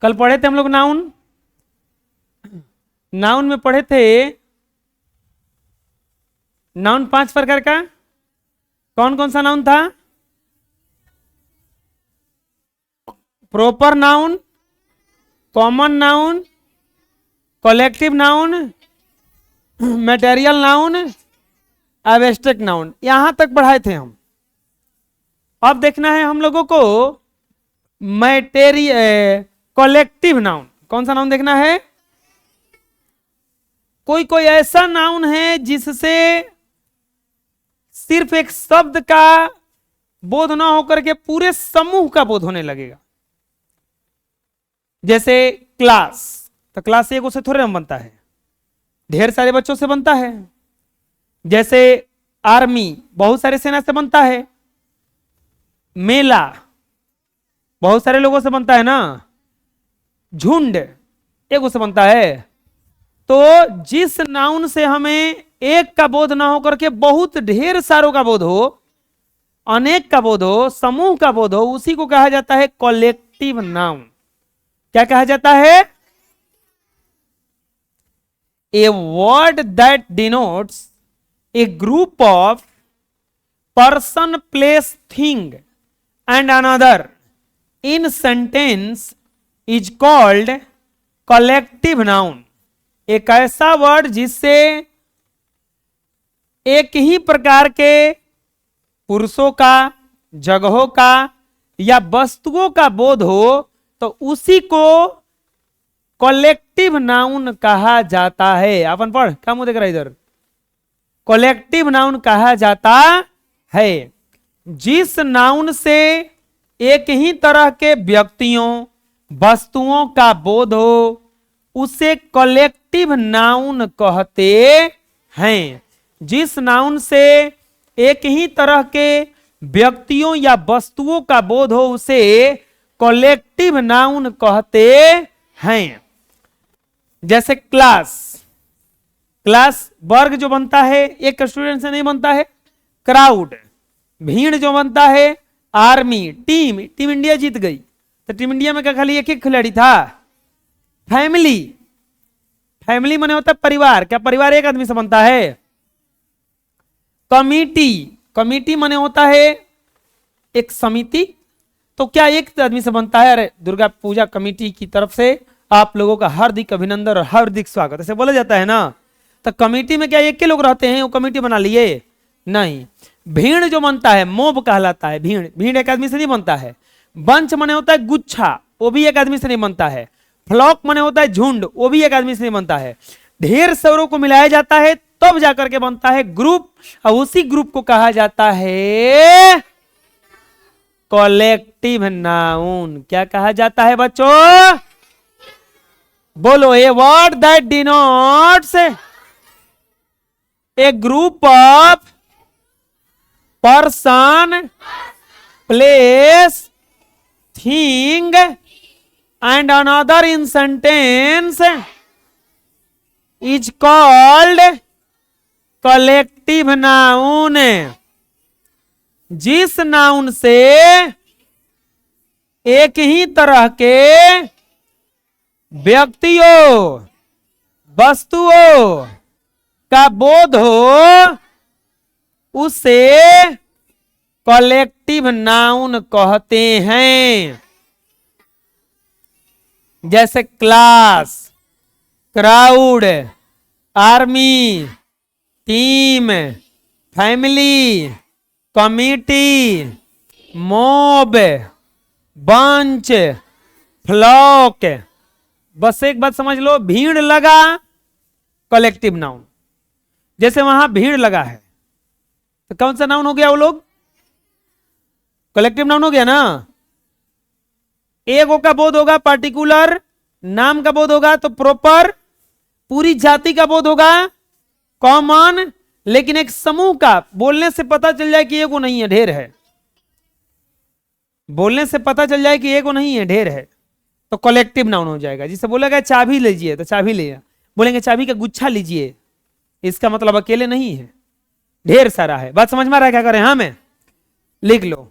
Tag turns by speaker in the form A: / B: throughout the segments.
A: कल पढ़े थे हम लोग नाउन। नाउन में पढ़े थे नाउन 5 प्रकार का। कौन कौन सा नाउन था? Proper noun, common noun, collective noun, material noun, abstract noun. यहां तक पढ़ाए थे हम। अब देखना है हम लोगों को कलेक्टिव नाउन। कौन सा नाउन देखना है? कोई कोई ऐसा नाउन है जिससे सिर्फ एक शब्द का बोध ना होकर के पूरे समूह का बोध होने लगेगा। जैसे क्लास, तो क्लास एगो से थोड़े हम बनता है, ढेर सारे बच्चों से बनता है। जैसे आर्मी बहुत सारे सेना से बनता है। मेला बहुत सारे लोगों से बनता है ना। झुंड एगो से बनता है। तो जिस नाउन से हमें एक का बोध ना होकर के बहुत ढेर सारों का बोध हो, अनेक का बोध हो, समूह का बोध हो, उसी को कहा जाता है कलेक्टिव नाउन। क्या कहा जाता है? ए word that denotes A group of person, place, thing and another in sentence is called collective noun. एक ऐसा वर्ड जिससे एक ही प्रकार के पुरुषों का, जगहों का या वस्तुओं का बोध हो, तो उसी को कलेक्टिव नाउन कहा जाता है। अपन पढ़, क्या मुंह देख रहा है इधर? कलेक्टिव नाउन कहा जाता है जिस नाउन से एक ही तरह के व्यक्तियों, वस्तुओं का बोध हो, उसे कलेक्टिव नाउन कहते हैं। जिस नाउन से एक ही तरह के व्यक्तियों या वस्तुओं का बोध हो, उसे कलेक्टिव नाउन कहते हैं। जैसे क्लास, क्लास वर्ग जो बनता है एक स्टूडेंट से नहीं बनता है। क्राउड भीड़ जो बनता है। आर्मी टीम, टीम इंडिया जीत गई, तो टीम इंडिया में क्या खाली एक ही खिलाड़ी था? फैमिली, फैमिली माने होता है परिवार। क्या परिवार एक आदमी से बनता है? कमिटी, कमिटी माने होता है एक समिति। तो क्या एक आदमी से बनता है? अरे दुर्गा पूजा कमेटी की तरफ से आप लोगों का हार्दिक अभिनंदन और हार्दिक स्वागत, ऐसे बोला जाता है ना। तो कमेटी में क्या एक के लोग रहते हैं, वो कमेटी बना लिए? नहीं। भीड़ जो बनता है मोब कहलाता है। भीड़, भीड़ एक आदमी से नहीं बनता है। बंच माने होता है गुच्छा, वो भी एक आदमी से नहीं बनता है। फ्लॉक माने होता है झुंड, वो भी एक आदमी से नहीं बनता है। ढेर सारों को मिलाया जाता है तब जाकर के बनता है ग्रुप, और उसी ग्रुप को कहा जाता है कलेक्टिव नाउन। क्या कहा जाता है बच्चों? बोलो। A word that denotes A group of person, place, thing and another in sentence is called collective noun। जिस नाउन से एक ही तरह के व्यक्तियों, वस्तुओं का बोध हो, उसे कलेक्टिव नाउन कहते हैं। जैसे class, crowd, army, team, family, committee, mob, bunch, flock. बस एक बात समझ लो, भीड़ लगा कलेक्टिव नाउन। जैसे वहां भीड़ लगा है तो कौन सा नाउन हो गया? वो लोग कलेक्टिव नाउन हो गया ना। एगो का बोध होगा पार्टिकुलर, नाम का बोध होगा तो प्रॉपर, पूरी जाति का बोध होगा कॉमन। लेकिन एक समूह का बोलने से पता चल जाए कि एगो नहीं है, ढेर है। बोलने से पता चल जाए कि एगो नहीं है, ढेर है, तो कलेक्टिव नाउन हो जाएगा। जिसे बोलेगा चाबी लीजिए तो चाबी लिया, बोलेंगे चाबी का गुच्छा लीजिए, इसका मतलब अकेले नहीं है, ढेर सारा है। बात समझ में आ रहा है? क्या करें? हाँ, मैं लिख लो।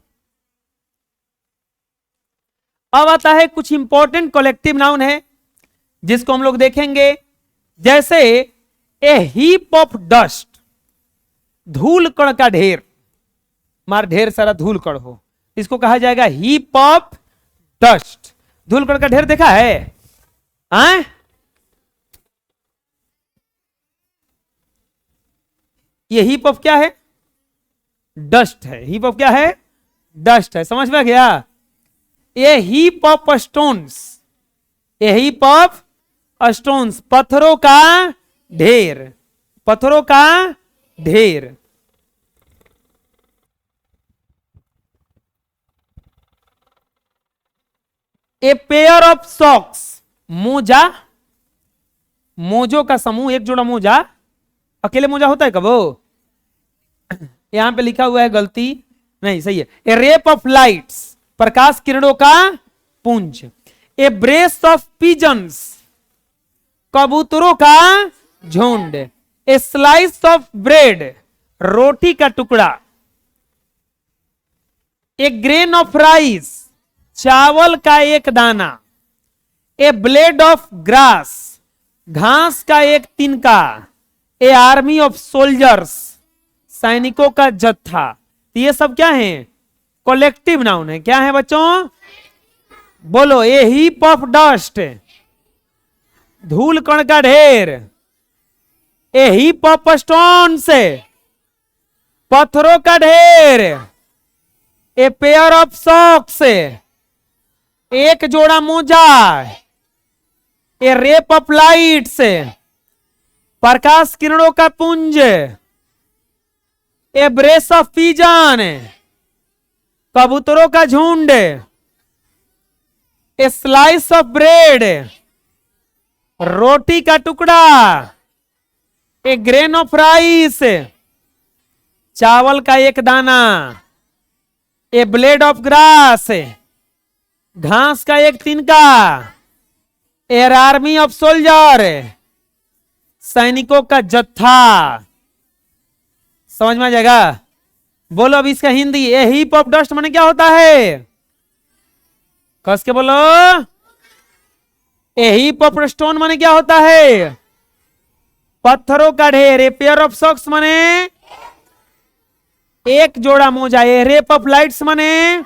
A: अब आता है कुछ इंपॉर्टेंट कलेक्टिव नाउन है जिसको हम लोग देखेंगे, जैसे ए हीप ऑफ डस्ट, धूल कण का ढेर, मार ढेर सारा धूल कण हो, इसको कहा जाएगा हीप ऑफ डस्ट। धूल कण का ढेर देखा है? आए? ये हीप ऑफ क्या है? डस्ट है। हीप ऑफ क्या है? डस्ट है। समझ में गया? ये हीप ऑफ स्टोन्स, ये हीप ऑफ स्टोन्स, पत्थरों का ढेर, पत्थरों का ढेर। ए पेयर ऑफ सॉक्स, मोजा, मोजों का समूह, एक जोड़ा मोजा। अकेले मोजा होता है कब? यहां पे लिखा हुआ है, गलती नहीं, सही है। ए रेप ऑफ लाइट्स, प्रकाश किरणों का पुंज। ए ब्रेस ऑफ पिजन्स, कबूतरों का झुंड। ए स्लाइस ऑफ ब्रेड, रोटी का टुकड़ा। ए ग्रेन ऑफ राइस, चावल का एक दाना। ए ब्लेड ऑफ ग्रास, घास का एक तिनका। ए आर्मी ऑफ सोल्जर्स, सैनिकों का जत्था। ये सब क्या है? कलेक्टिव नाउन है। क्या है बच्चों? बोलो। ए हीप ऑफ डस्ट, धूल कण का ढेर। ए हीप ऑफ स्टोन्स, पत्थरों का ढेर। ए पेयर ऑफ सॉक्स, एक जोड़ा मोजा। ए रेप ऑफ लाइट्स, प्रकाश किरणों का पुंज। ए ब्रेस ऑफ पिजन, कबूतरों का झुंड। ए स्लाइस ऑफ ब्रेड, रोटी का टुकड़ा। ए ग्रेन ऑफ राइस, चावल का एक दाना। ए ब्लेड ऑफ ग्रास, घास का एक तिनका। एयर आर्मी ऑफ सोल्जर, सैनिकों का जत्था। समझ में आ जाएगा? बोलो अब इसका हिंदी। ए हीप ऑफ डस्ट माने क्या होता है? कस के बोलो। ए हीप ऑफ स्टोन माने क्या होता है? पत्थरों का ढेर। ए पेयर ऑफ सॉक्स माने एक जोड़ा मोजा। ए रेप ऑफ लाइट्स माने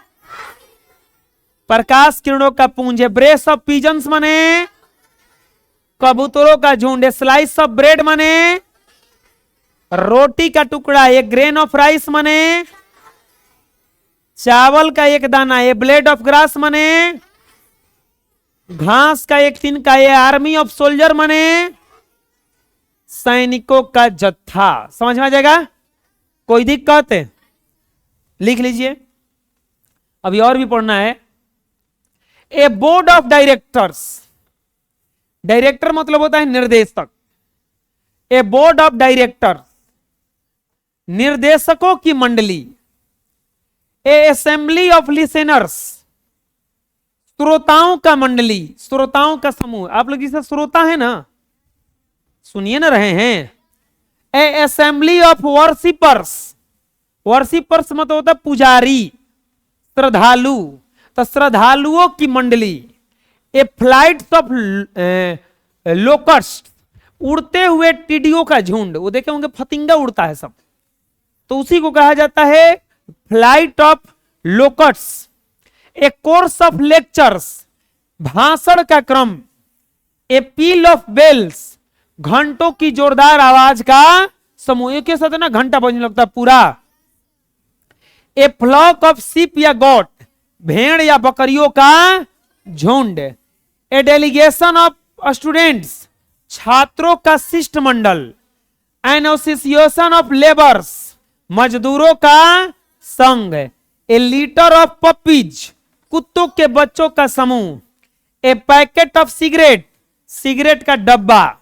A: प्रकाश किरणों का पुंज। ब्रेस ऑफ पिजन्स माने कबूतरों का झुंड। स्लाइस ऑफ ब्रेड माने रोटी का टुकड़ा। ए ग्रेन ऑफ राइस माने चावल का एक दाना। ए ब्लेड ऑफ ग्रास माने घास का एक तिनका। ए आर्मी ऑफ सोल्जर माने सैनिकों का जत्था। समझ में आ जाएगा? कोई दिक्कत है? लिख लीजिए। अभी और भी पढ़ना है। ए बोर्ड ऑफ डायरेक्टर्स, डायरेक्टर मतलब होता है निर्देशक। ए बोर्ड ऑफ डायरेक्टर, निर्देशकों की मंडली। ए असेंबली ऑफ लिसनर्स, श्रोताओं का मंडली, श्रोताओं का समूह। आप लोग जिसे श्रोता है ना, सुनिए ना रहे हैं। ए असेंबली ऑफ वर्शिपर्स, वर्शिपर्स मतलब होता है पुजारी, श्रद्धालु। तो श्रद्धालुओं की मंडली। ए फ्लाइट्स ऑफ लोकस्ट, उड़ते हुए टिड्डियों का झुंड। वो देखे होंगे फतिंगा उड़ता है सब, तो उसी को कहा जाता है flight of locust. A course of lectures, भाषण का क्रम। ए पील ऑफ बेल्स, घंटों की जोरदार आवाज का समूह के साथ ना घंटा बजने लगता है पूरा। ए फ्लॉक ऑफ सीप या गोट, भेड़ या बकरियों का झुंड। ए डेलीगेशन ऑफ स्टूडेंट्स, छात्रों का शिष्टमंडल। एन एसोसिएशन ऑफ लेबर्स, मजदूरों का संघ। ए लीटर ऑफ पपीज, कुत्तों के बच्चों का समूह। ए पैकेट ऑफ सिगरेट, सिगरेट का डब्बा।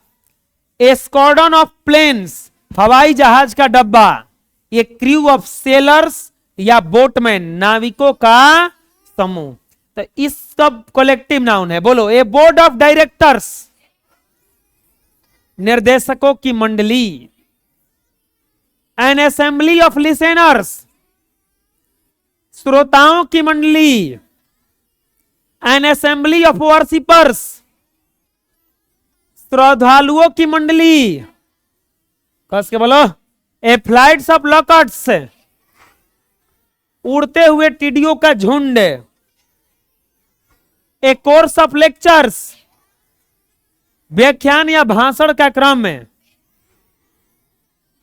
A: ए स्क्वाड्रन ऑफ प्लेन्स, हवाई जहाज का डब्बा। ए क्रू ऑफ सेलर्स या बोटमैन, नाविकों का समूह। तो इस सब कलेक्टिव नाउन है। बोलो। ए बोर्ड ऑफ डायरेक्टर्स, निर्देशकों की मंडली। एन असेंबली ऑफ लिसनर्स, श्रोताओं की मंडली। एन असेंबली ऑफ वर्शिपर्स, श्रद्धालुओं की मंडली, कस के बोलो, ए फ्लाइट्स ऑफ लॉकट्स, उड़ते हुए टिड्डियों का झुंड, ए कोर्स ऑफ लेक्चर्स, व्याख्यान या भाषण का क्रम,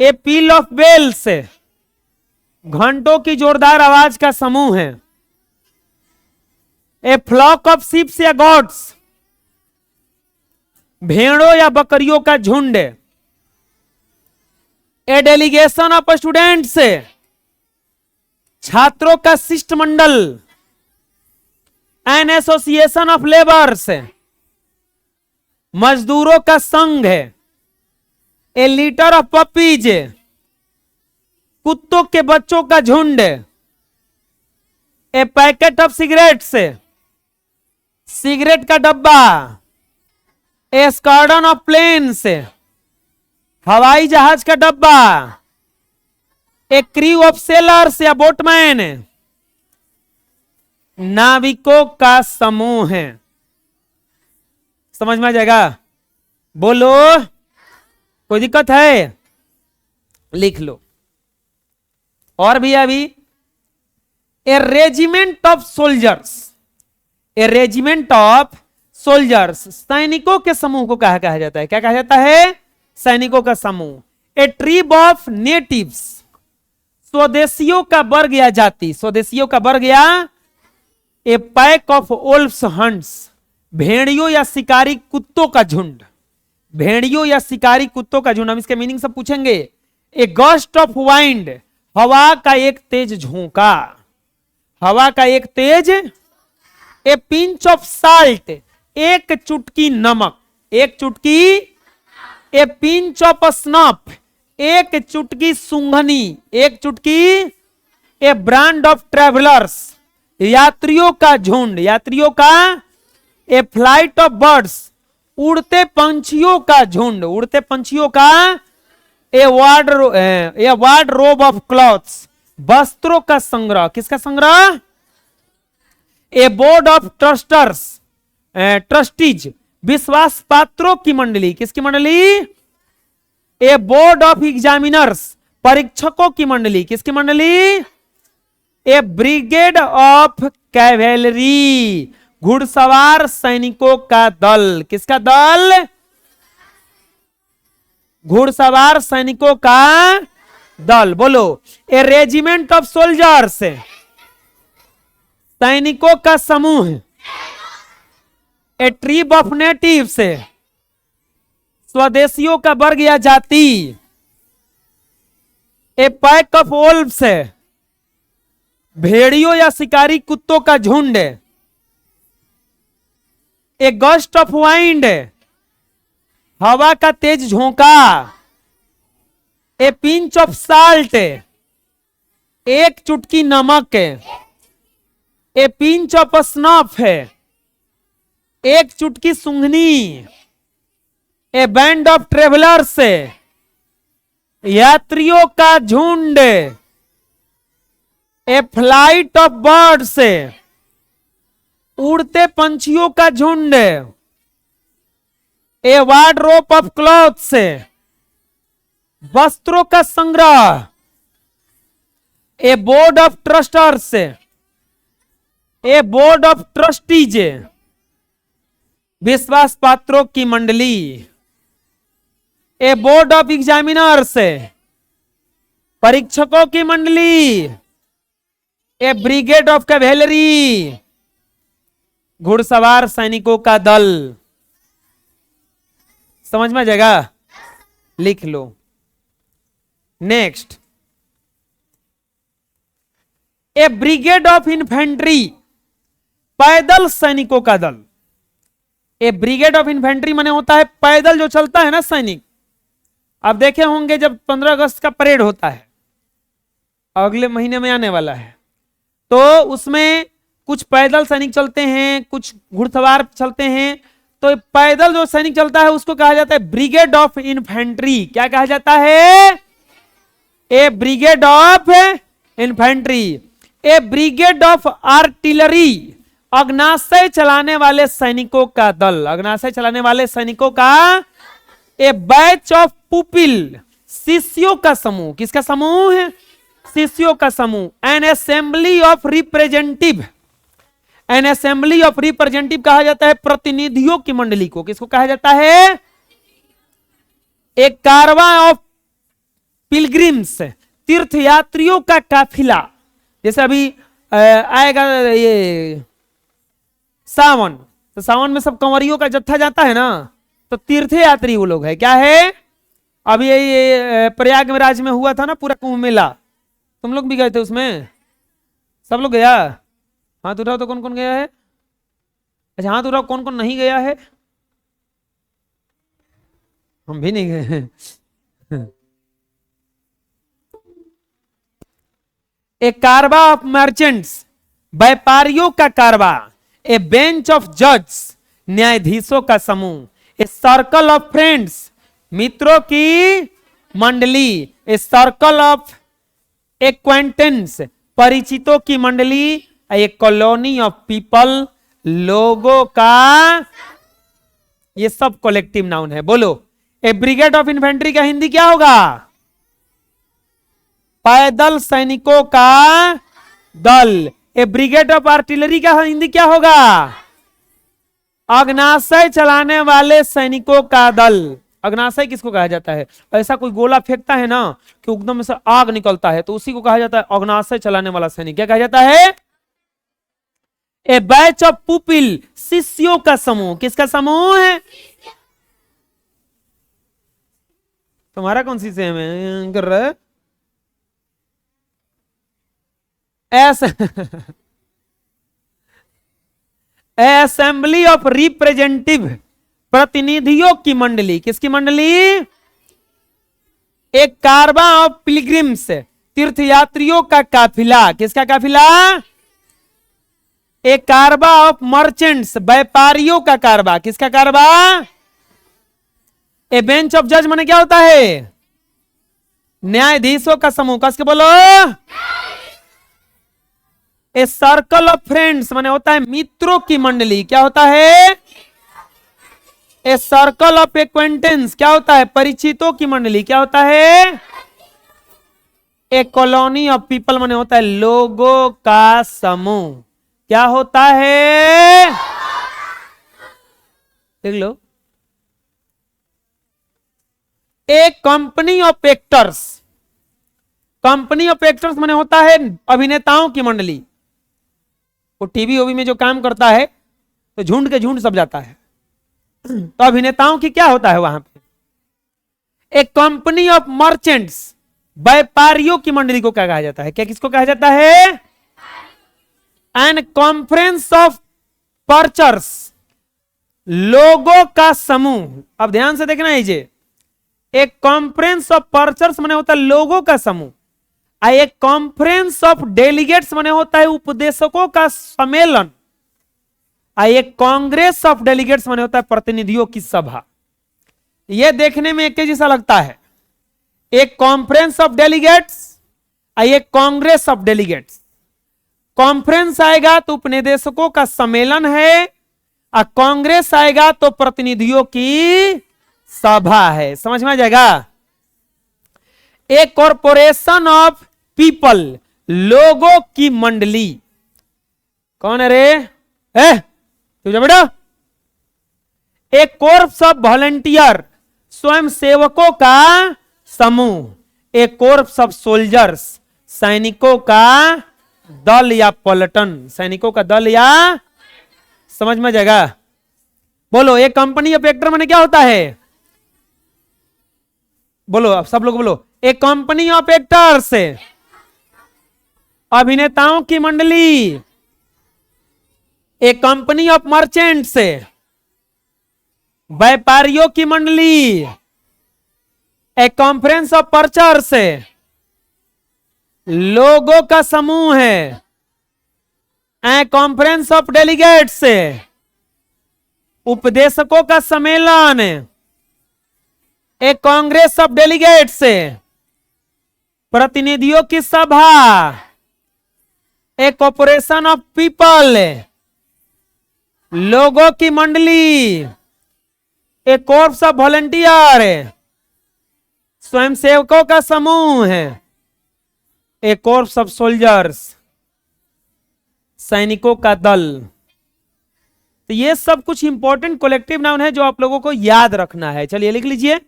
A: ए पील ऑफ बेल्स, घंटों की जोरदार आवाज का समूह है, ए फ्लॉक ऑफ शिप्स या गॉड्स, भेड़ों या बकरियों का झुंड, ए डेलीगेशन ऑफ स्टूडेंट्स, छात्रों का शिष्टमंडल, एन एसोसिएशन ऑफ लेबर्स, मजदूरों का संघ, ए लीटर ऑफ पपीज, कुत्तों के बच्चों का झुंड, ए पैकेट ऑफ सिगरेट्स, सिगरेट का डब्बा, ए स्क्वाड्रन ऑफ प्लेन्स, हवाई जहाज का डब्बा, ए क्रू ऑफ सेलर्स या बोटमैन, नाविकों का समूह है। समझ में आ जाएगा? बोलो, कोई दिक्कत है? लिख लो। और भी अभी, a regiment of soldiers, a regiment of soldiers, सैनिकों के समूह को कहा जाता है। क्या कहा जाता है? सैनिकों का समूह। ए ट्रीब ऑफ नेटिव्स, स्वदेशियों का वर्ग या जाति, स्वदेशियों का वर्ग या, ए पैक ऑफ वोल्फ्स हंट्स, भेड़ियों या शिकारी कुत्तों का झुंड, भेड़ियों या शिकारी कुत्तों का झुंड। हम इसके मीनिंग सब पूछेंगे। ए गस्ट ऑफ वाइंड, हवा का एक तेज झोंका, हवा का एक तेज। ए पिंच ऑफ साल्ट, एक चुटकी नमक, एक चुटकी। ए पिंच ऑफ स्नफ, एक चुटकी सूंघनी, एक चुटकी। ए ब्रांड ऑफ ट्रेवलर्स, यात्रियों का झुंड, यात्रियों का। ए फ्लाइट ऑफ बर्ड्स, उड़ते पंछियों का झुंड, उड़ते पंछियों का। ए वार्डरोब ऑफ क्लॉथ्स, वस्त्रों का संग्रह, किसका संग्रह? ए बोर्ड ऑफ ट्रस्टर्स, ट्रस्टीज, विश्वास पात्रों की मंडली, किसकी मंडली? ए बोर्ड ऑफ एग्जामिनर्स, परीक्षकों की मंडली, किसकी मंडली? ए ब्रिगेड ऑफ कैवेलरी, घुड़सवार सैनिकों का दल, किसका दल? घुड़सवार सैनिकों का दल। बोलो, ए रेजिमेंट ऑफ सोल्जर्स, सैनिकों का समूह। ए ट्रीब ऑफ नेटिव्स, स्वदेशियों का वर्ग या जाति। ए पैक ऑफ वोल्व्स, भेड़ियों या शिकारी कुत्तों का झुंड। ए गस्ट ऑफ वाइंड, हवा का तेज झोंका। ए पिंच ऑफ साल्ट, एक चुटकी नमक। ए पिंच ऑफ स्नफ, एक चुटकी सूंघनी। ए बैंड ऑफ ट्रेवलर्स, यात्रियों का झुंड। ए फ्लाइट ऑफ बर्ड्स, उड़ते पंछियों का झुंड। ए वार्डरोब ऑफ क्लॉथ्स, वस्त्रों का संग्रह। A board of trusters, a board of trustees, विश्वास पात्रों की मंडली। ए बोर्ड ऑफ एग्जामिनर्स, परीक्षकों की मंडली। ए ब्रिगेड ऑफ कैवेलरी, घुड़सवार सैनिकों का दल। समझ में आ जाएगा? लिख लो। Next, a brigade of infantry, पैदल सैनिकों का दल। ए ब्रिगेड ऑफ इन्फेंट्री माने होता है पैदल जो चलता है ना सैनिक। आप देखे होंगे जब 15 अगस्त का परेड होता है, अगले महीने में आने वाला है, तो उसमें कुछ पैदल सैनिक चलते हैं, कुछ घुड़सवार चलते हैं। तो पैदल जो सैनिक चलता है उसको कहा जाता है ब्रिगेड ऑफ इन्फेंट्री। क्या कहा जाता है? A brigade of infantry. A brigade of artillery, अग्नाशय चलाने वाले सैनिकों का दल, अग्नाशय चलाने वाले सैनिकों का ए बैच ऑफ पुपिल, शिष्यों का समूह। किसका समूह है? शिष्यों का समूह। N assembly of representative, N assembly of representative कहा जाता है प्रतिनिधियों की मंडली को। किसको कहा जाता है? एक कारवां ऑफ पिलग्रिम्स, तीर्थयात्रियों का काफिला। जैसे अभी आएगा ये सावन, तो सावन में सब कंवरियों का जत्था जाता है ना, तो तीर्थयात्री वो लोग है। क्या है? अभी ये प्रयागराज में हुआ था ना पूरा कुंभ मेला, तुम लोग भी गए थे उसमें? सब लोग गया? हाथ उठाओ तो कौन कौन गया है? अच्छा हाथ उठाओ कौन कौन नहीं गया है? हम भी नहीं गए हैं। ए कारवा ऑफ मर्चेंट्स, व्यापारियों का कारवा। ए बेंच ऑफ जज, न्यायाधीशों का समूह। ए सर्कल ऑफ फ्रेंड्स, मित्रों की मंडली। ए सर्कल ऑफ एक्वेंटेंस, परिचितों की मंडली। ए कॉलोनी ऑफ पीपल, लोगों का। ये सब कलेक्टिव नाउन है। बोलो, ए ब्रिगेड ऑफ इन्फेंट्री का हिंदी क्या होगा? पैदल सैनिकों का दल। ए ब्रिगेड ऑफ आर्टिलरी का हिंदी क्या होगा? अग्नाशय चलाने वाले सैनिकों का दल। अग्नाशय किसको कहा जाता है? ऐसा कोई गोला फेंकता है ना कि एकदम से आग निकलता है, तो उसी को कहा जाता है अग्नाशय चलाने वाला सैनिक। क्या कहा जाता है? ए बैच ऑफ पुपिल, शिष्यों का समूह। किसका समूह है? तुम्हारा कौन सी सेम है कर रहा है? असेंबली ऑफ रिप्रेजेंटेटिव, प्रतिनिधियों की मंडली। किसकी मंडली? एक कारवां ऑफ पिलग्रिम्स, तीर्थयात्रियों का काफिला। किसका काफिला? एक कारवां ऑफ मर्चेंट्स, व्यापारियों का कारवा। किसका कारवा? ए बेंच ऑफ जज माने क्या होता है? न्यायाधीशों का समूह। कस के बोलो। ए सर्कल ऑफ फ्रेंड्स माने होता है मित्रों की मंडली। क्या होता है? ए सर्कल ऑफ एक्वेंटेंस क्या होता है? परिचितों की मंडली। क्या होता है? ए कॉलोनी ऑफ पीपल माने होता है लोगों का समूह। क्या होता है? देख लो। A company of actors, company of actors माने होता है अभिनेताओं की मंडली। वो टीवी ओवी में जो काम करता है तो झुंड के झुंड सब जाता है, तो अभिनेताओं की क्या होता है वहां पे? एक कंपनी ऑफ मर्चेंट्स, व्यापारियों की मंडली को क्या कहा जाता है? क्या किसको कहा जाता है? एन कॉन्फ्रेंस ऑफ पर्चर्स, लोगों का समूह। अब ध्यान से देखना लीजिए, एक कॉन्फ्रेंस ऑफ पर्चर्स माने होता है लोगों का समूह, एक कॉन्फ्रेंस ऑफ डेलीगेट्स माने होता है उपदेशकों का सम्मेलन, एक कांग्रेस ऑफ डेलीगेट्स माने होता है प्रतिनिधियों की सभा। यह देखने में एक जैसा लगता है, एक कॉन्फ्रेंस ऑफ डेलीगेट्स, एक कांग्रेस ऑफ डेलीगेट्स। कॉन्फ्रेंस आएगा तो उपनिदेशकों का सम्मेलन है, और कांग्रेस आएगा तो प्रतिनिधियों की सभा है। समझ में आ जाएगा? एक कॉरपोरेशन ऑफ पीपल, लोगों की मंडली। कौन है रे? तू जा बेटा। एक कोर्प्स ऑफ वॉलंटियर, स्वयं सेवकों का समूह। एक कोर्प्स ऑफ सोल्जर्स, सैनिकों का दल या पलटन, सैनिकों का दल या। समझ में आ जाएगा? बोलो, एक कंपनी ऑफ एक्टर माने क्या होता है? बोलो, अब सब लोग बोलो। एक कंपनी ऑफ एक्टर्स, अभिनेताओं की मंडली। एक कंपनी ऑफ मर्चेंट्स, व्यापारियों की मंडली। एक कॉन्फ्रेंस ऑफ पर्चर्स, लोगों का समूह है। ए कॉन्फ्रेंस ऑफ डेलीगेट्स, उपदेशकों का सम्मेलन। एक कांग्रेस ऑफ डेलीगेट्स, प्रतिनिधियों की सभा। एक कॉर्पोरेशन ऑफ पीपल, लोगों की मंडली, ए कोर्प्स ऑफ वॉलंटियर, स्वयंसेवकों का समूह है, ए कोर्प्स ऑफ सोल्जर्स, सैनिकों का दल। तो ये सब कुछ इंपॉर्टेंट कलेक्टिव नाउन है जो आप लोगों को याद रखना है। चलिए लिख लीजिए।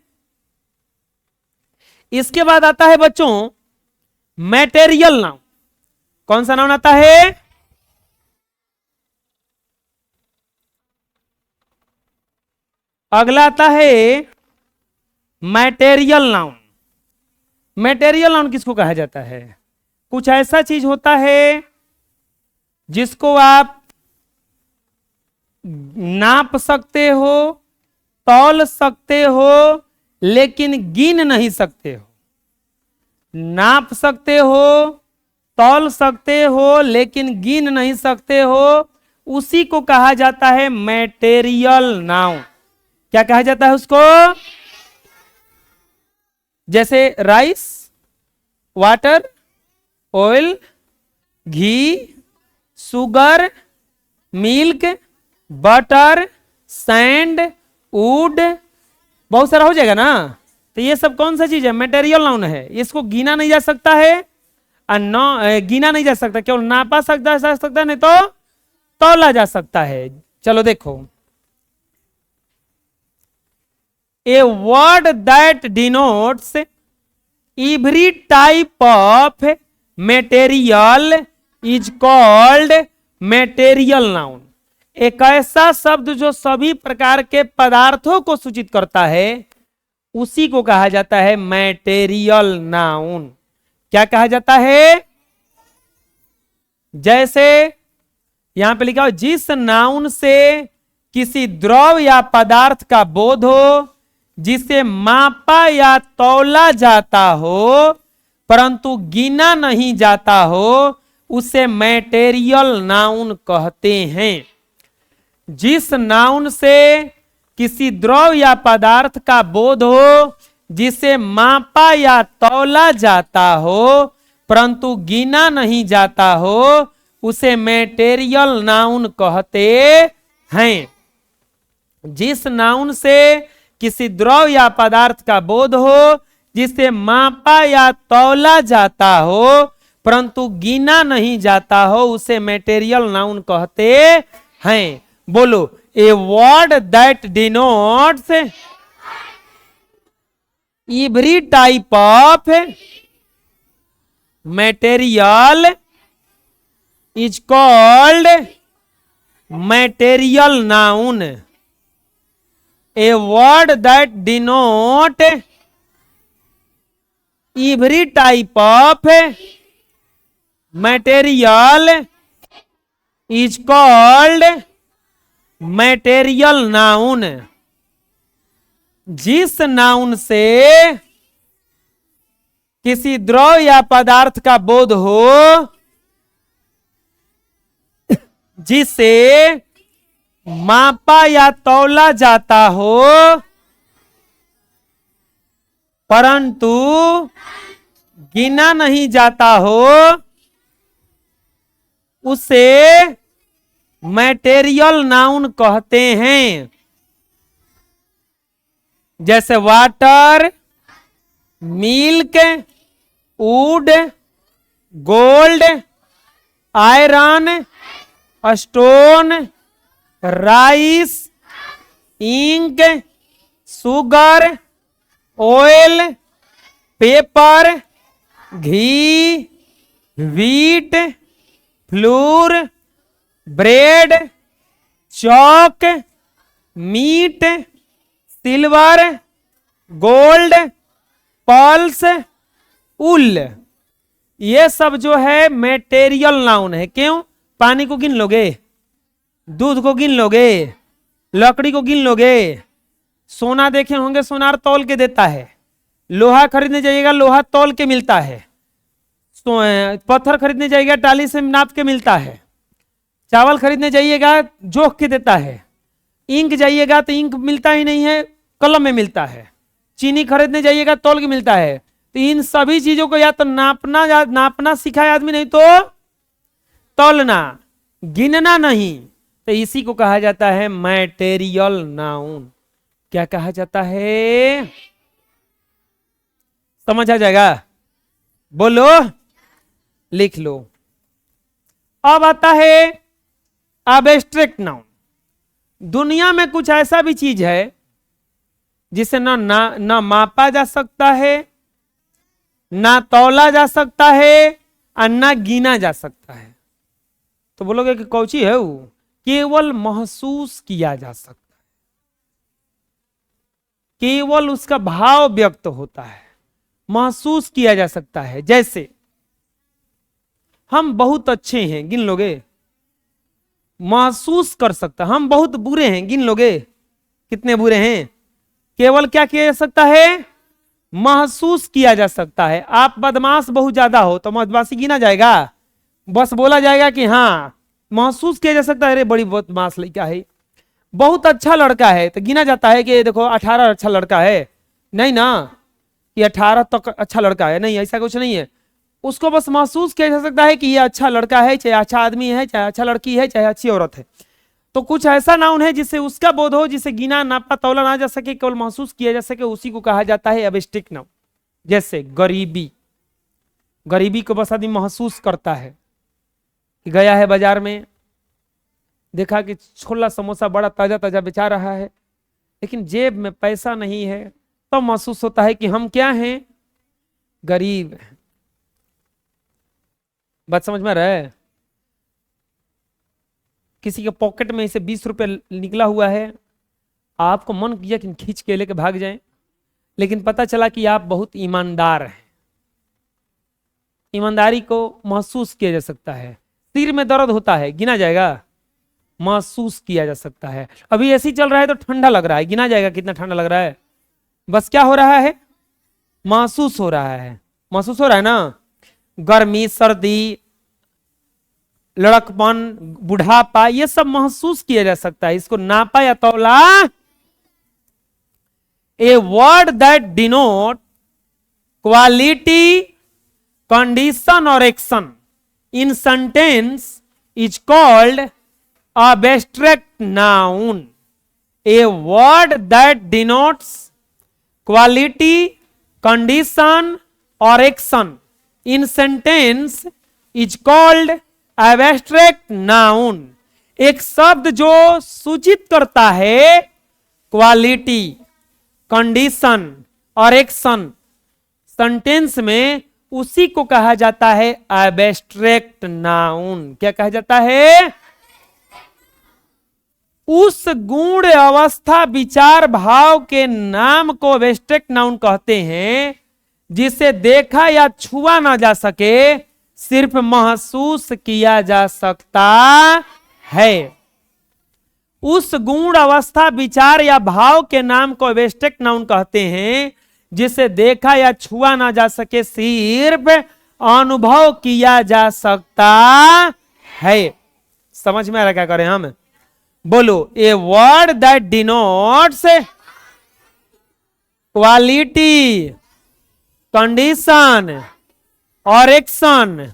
A: इसके बाद आता है बच्चों मैटेरियल नाउन। कौन सा नाउन आता है? अगला आता है मैटेरियल नाउन। मैटेरियल नाउन किसको कहा जाता है? कुछ ऐसा चीज होता है जिसको आप नाप सकते हो, तौल सकते हो, लेकिन गिन नहीं सकते हो। नाप सकते हो, तौल सकते हो, लेकिन गिन नहीं सकते हो, उसी को कहा जाता है मैटेरियल नाउन। क्या कहा जाता है उसको? जैसे rice, water, oil, ghee, sugar, milk, butter, sand, would, बहुत सारा हो जाएगा ना। तो ये सब कौन सा चीज है? मटेरियल नाउन है। इसको गिना नहीं जा सकता है और गिना नहीं जा सकता, केवल नापा जा सकता है, नहीं तो तौला जा सकता है। चलो देखो, ए word that denotes every type of material is called material noun. एक ऐसा शब्द जो सभी प्रकार के पदार्थों को सूचित करता है, उसी को कहा जाता है मैटेरियल नाउन। क्या कहा जाता है? जैसे यहां पे लिखा हो, जिस नाउन से किसी द्रव या पदार्थ का बोध हो, जिसे मापा या तौला जाता हो परंतु गिना नहीं जाता हो, उसे मैटेरियल नाउन कहते हैं। जिस नाउन से किसी द्रव या पदार्थ का बोध हो, जिसे मापा या तौला जाता हो परंतु गिना नहीं जाता हो, उसे मैटेरियल नाउन कहते हैं। जिस नाउन से किसी द्रव या पदार्थ का बोध हो, जिसे मापा या तौला जाता हो परंतु गिना नहीं जाता हो, उसे मैटेरियल नाउन कहते हैं। बोलो, a word that denotes every type of material is called material noun. A word that denote every type of material is called material noun. जिस नाउन से किसी द्रव या पदार्थ का बोध हो, जिसे मापा या तौला जाता हो परंतु गिना नहीं जाता हो, उसे मैटेरियल नाउन कहते हैं। जैसे water, milk, wood, gold, iron, stone, rice, ink, sugar, oil, paper, ghee, wheat, flour, bread, chalk, meat, silver, gold, pulse, wool, ये सब जो है मटेरियल नाउन है। क्यों? पानी को गिन लोगे, दूध को गिन लोगे, लकड़ी को गिन लोगे, सोना देखे होंगे, सोनार तौल के देता है, लोहा खरीदने जाइएगा, लोहा तौल के मिलता है, पत्थर खरीदने जाइएगा, टाली से नाप के मिलता है, चावल खरीदने जाइएगा, जोख के देता है, इंक जाइएगा तो इंक मिलता ही नहीं है, कलम में मिलता है, चीनी खरीदने जाइएगा तौल के मिलता है। तो इन सभी चीजों को या तो नापना सिखाए आदमी, नहीं तो तौलना, गिनना नहीं, तो इसी को कहा जाता है मैटेरियल नाउन। क्या कहा जाता है? समझ आ जाएगा? बोलो, लिख लो। अब आता है एब्स्ट्रैक्ट नाउन। दुनिया में कुछ ऐसा भी चीज है जिसे ना मापा जा सकता है, ना तौला जा सकता है और ना गिना जा सकता है। तो बोलोगे कि कौन सी है वो? केवल महसूस किया जा सकता है, केवल उसका भाव व्यक्त होता है, महसूस किया जा सकता है। जैसे हम बहुत अच्छे हैं, गिन लोगे? महसूस कर सकता। हम बहुत बुरे हैं, गिन लोगे? कितने बुरे हैं? केवल क्या किया जा सकता है? महसूस किया जा सकता है। आप बदमाश बहुत ज्यादा हो तो बदमाशी गिना जाएगा? बस बोला जाएगा कि हाँ, महसूस किया जा सकता है, अरे बड़ी बदमाश लड़का है। बहुत अच्छा लड़का है तो गिना जाता है कि देखो 18 अच्छा लड़का है? नहीं ना, कि 18 तक अच्छा लड़का है, नहीं, ऐसा कुछ नहीं है। उसको बस महसूस किया जा सकता है कि ये अच्छा लड़का है, चाहे अच्छा आदमी है, चाहे अच्छा लड़की है, चाहे अच्छी औरत है। तो कुछ ऐसा नाउन है जिससे उसका बोध हो, जिसे गिना नापा तौला ना जा सके, केवल महसूस किया जा सके, उसी को कहा जाता है एब्स्ट्रैक्ट नाउन। जैसे गरीबी। गरीबी को बस आदमी महसूस करता है कि गया है बाजार में, देखा कि छोला समोसा बड़ा ताजा ताजा बेचा रहा है, लेकिन जेब में पैसा नहीं है, तो महसूस होता है कि हम क्या हैं? गरीब हैं। बात समझ में आ रहा है? किसी के पॉकेट में इसे 20 रुपए निकला हुआ है, आपको मन किया कि खींच के लेके भाग जाएं, लेकिन पता चला कि आप बहुत ईमानदार हैं। ईमानदारी को महसूस किया जा सकता है। सिर में दर्द होता है, गिना जाएगा? महसूस किया जा सकता है। अभी ऐसी चल रहा है तो ठंडा लग रहा है, गिना जाएगा कितना ठंडा लग रहा है? बस क्या हो रहा है? महसूस हो रहा है। महसूस हो रहा है ना? गर्मी, सर्दी, लड़कपन, बुढ़ापा, ये सब महसूस किया जा सकता है। इसको नापा या तौला? A word that denote quality, condition और action in sentence is called abstract noun. A word that denotes quality, condition और action in sentence is called abstract noun. एक शब्द जो सूचित करता है क्वालिटी, कंडीशन और एक्शन सेंटेंस में, उसी को कहा जाता है एब्स्ट्रैक्ट नाउन। क्या कहा जाता है? उस गुण, अवस्था, विचार, भाव के नाम को एब्स्ट्रैक्ट नाउन कहते हैं जिसे देखा या छुआ ना जा सके, सिर्फ महसूस किया जा सकता है। उस गुण, अवस्था, विचार या भाव के नाम को एब्स्ट्रैक्ट नाउन कहते हैं जिसे देखा या छुआ ना जा सके, सिर्फ अनुभव किया जा सकता है। समझ में आ रहा क्या करें हम? बोलो, a word that denotes quality, condition और action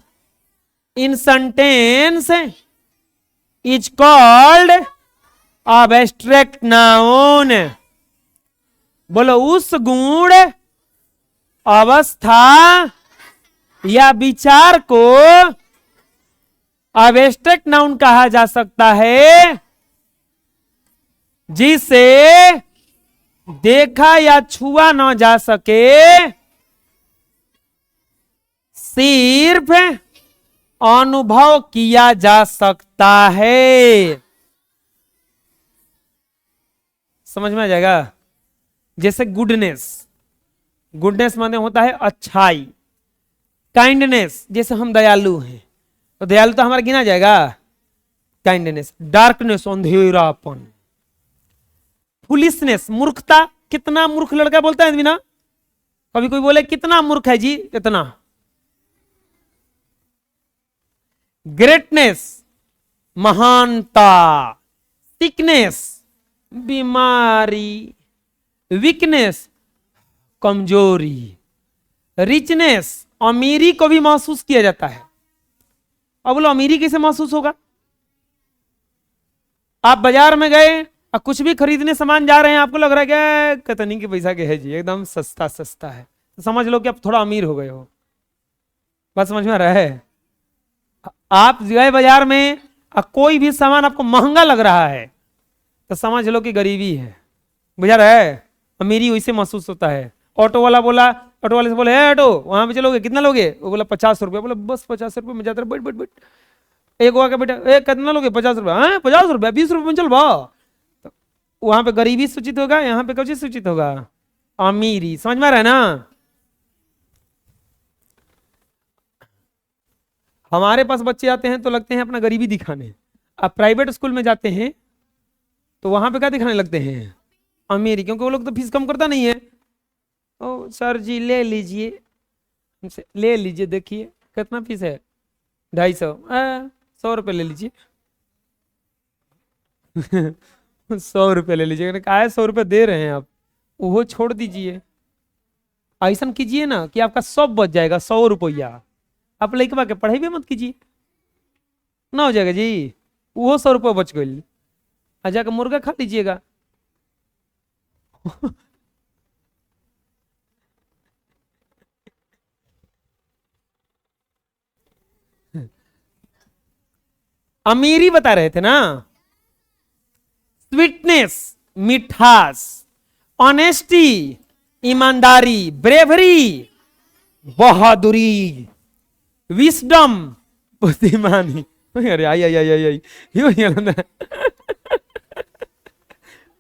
A: in sentence is called abstract noun. बोलो, उस गुण, अवस्था या विचार को एब्स्ट्रैक्ट नाउन कहा जा सकता है जिसे देखा या छुआ न जा सके, सिर्फ अनुभव किया जा सकता है। समझ में आ जाएगा? जैसे गुडनेस। गुडनेस माने होता है अच्छाई। काइंडनेस, जैसे हम दयालु हैं तो दयालु तो हमारा गिना जाएगा? काइंडनेस। डार्कनेस, अंधेरापन। फुलिशनेस, मूर्खता। कितना मूर्ख लड़का बोलता है बिना? कभी कोई बोले कितना मूर्ख है जी, इतना। ग्रेटनेस, महानता। सिकनेस, बीमारी। वीकनेस, कमजोरी। रिचनेस, अमीरी को भी महसूस किया जाता है। अब बोलो, अमीरी कैसे महसूस होगा? आप बाजार में गए और कुछ भी खरीदने सामान जा रहे हैं, आपको लग रहा है क्या कतनी के पैसा के है जी, एकदम सस्ता सस्ता है, तो समझ लो कि आप थोड़ा अमीर हो गए हो। बात समझ में आ रहा है? आप गए बाजार में और कोई भी सामान आपको महंगा लग रहा है तो समझ लो कि गरीबी है। बुझा रहा है? अमीरी वैसे महसूस होता है। ऑटो वाला बोला, ऑटो वाले से बोले ऑटो वहां पे चलोगे, कितना लोगे? वो बोला 50 रुपया। बोला बस 50 रुपये में जाता है, बैठ बैठ बैठ। एक हुआ बेटा ए कितना लोगे? 50 रुपया। हाँ 50 रुपया, 20 रुपये में चल बा। तो वहां पे गरीबी सूचित होगा, यहाँ पे कुछ सूचित होगा? अमीरी। समझ में आ रहा है ना? हमारे पास बच्चे आते हैं तो लगते हैं अपना गरीबी दिखाने, अब प्राइवेट स्कूल में जाते हैं तो वहां पे क्या दिखाने लगते हैं? अमीरी, क्योंकि वो लोग तो फीस कम करता नहीं है। ओ सर जी ले लीजिए, हमसे ले लीजिए, देखिए कितना फीस है, 250, 100 रुपये ले लीजिए। 100 रुपये ले लीजिए, कहा है 100 रुपये दे रहे हैं आप, वो छोड़ दीजिए। ऐसा कीजिए ना कि आपका सब बच जाएगा, 100 रुपया। आप लड़का के पढ़ाई भी मत कीजिए, ना हो जाएगा जी, वो 100 रुपये बच गई। आ जाकर मुर्गा खा लीजिएगा। अमीरी बता रहे थे ना, स्वीटनेस मिठास, ऑनेस्टी ईमानदारी, ब्रेवरी बहादुरी, विस्डम बुद्धिमानी। अरे आई आई आई आई आई,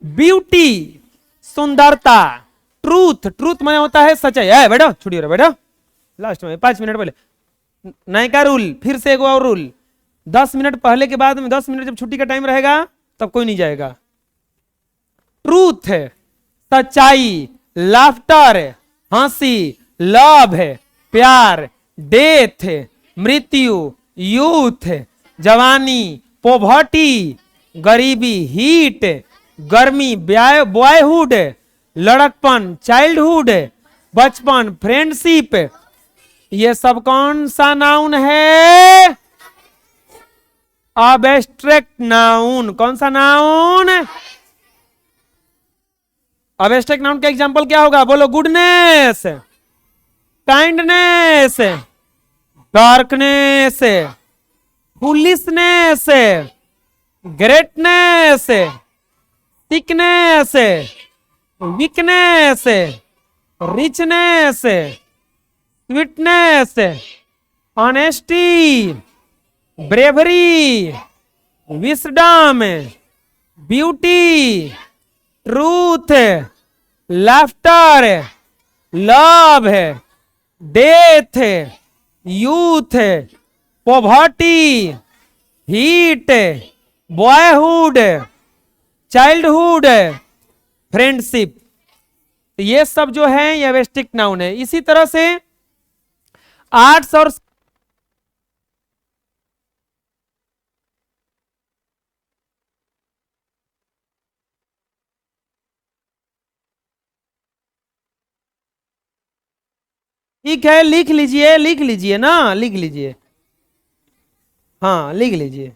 A: ब्यूटी सुंदरता, ट्रूथ, ट्रूथ माने होता है सच्चाई। है बैठो, छुट्टी बैठो, लास्ट में 5 मिनट पहले नए का रूल, फिर से एक और रूल, 10 मिनट पहले के बाद में 10 मिनट जब छुट्टी का टाइम रहेगा तब कोई नहीं जाएगा। ट्रूथ है सच्चाई, लाफ्टर हंसी, लव है प्यार, डेथ मृत्यु, यूथ जवानी, पोवर्टी गरीबी, हीट गर्मी, बॉयहुड लड़कपन, चाइल्डहुड बचपन, फ्रेंडशिप। ये सब कौन सा नाउन है? Abstract noun. कौन सा नाउन? अबस्ट्रैक्ट नाउन का एग्जांपल क्या होगा? बोलो। Goodness, kindness, darkness, foolishness, greatness, thickness, weakness, richness, sweetness, honesty, bravery, wisdom, beauty, truth, laughter, love, death, youth, poverty, heat, boyhood, childhood, friendship. ये सब जो है ये अबस्ट्रैक्ट नाउन है। इसी तरह से आर्ट्स और ठीक है, लिख लीजिए, लिख लीजिए ना, लिख लीजिए, हाँ लिख लीजिए।